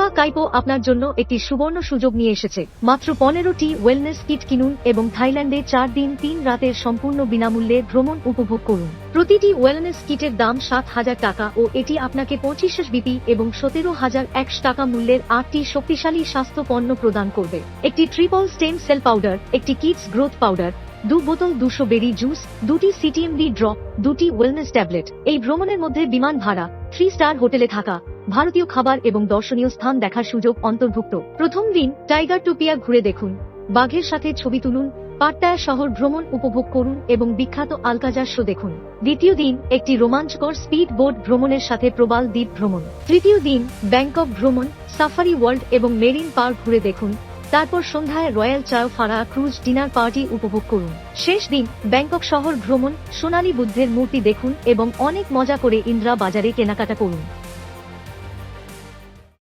Viva কাইপো আপনার জন্য একটি সুবর্ণ সুযোগ নিয়ে এসেছে। মাত্র 15টি ওয়েলনেস কিট কিনুন এবং থাইল্যান্ডে 4 দিন 3 রাতের সম্পূর্ণ বিনামূল্যে ভ্রমণ উপভোগ করুন। প্রতিটি ওয়েলনেস কিটের দাম 7,000 টাকা ও এটি আপনাকে 25 বিপি এবং 17,100 টাকা মূল্যের 8টি শক্তিশালী স্বাস্থ্য পণ্য প্রদান করবে। একটি ট্রিপল স্টেম সেল পাউডার, একটি কিডস গ্রোথ পাউডার, 2 বোতল 200 বেরি জুস, 2টি সিটিএমডি ড্রপ, 2টি ওয়েলনেস ট্যাবলেট। এই ভ্রমণের মধ্যে বিমান ভাড়া, 3 স্টার হোটেলে থাকা, ভারতীয় খাবার এবং দর্শনীয় স্থান দেখার সুযোগ অন্তর্ভুক্ত। প্রথম দিন টাইগার টোপিয়া ঘুরে দেখুন, বাঘের সাথে ছবি তুলুন, পাট্টায়া শহর ভ্রমণ উপভোগ করুন এবং বিখ্যাত আলকাজার শো দেখুন। দ্বিতীয় দিন একটি রোমাঞ্চকর স্পিড বোট ভ্রমণের সাথে প্রবাল দ্বীপ ভ্রমণ। তৃতীয় দিন ব্যাংকক ভ্রমণ, সাফারি ওয়ার্ল্ড এবং মেরিন পার্ক ঘুরে দেখুন। তারপর সন্ধ্যায় রয়্যাল চাও ফারা ক্রুজ ডিনার পার্টি উপভোগ করুন। শেষ দিন ব্যাংকক শহর ভ্রমণ, সোনালী বুদ্ধের মূর্তি দেখুন এবং অনেক মজা করে ইন্দ্রা বাজারে কেনাকাটা করুন।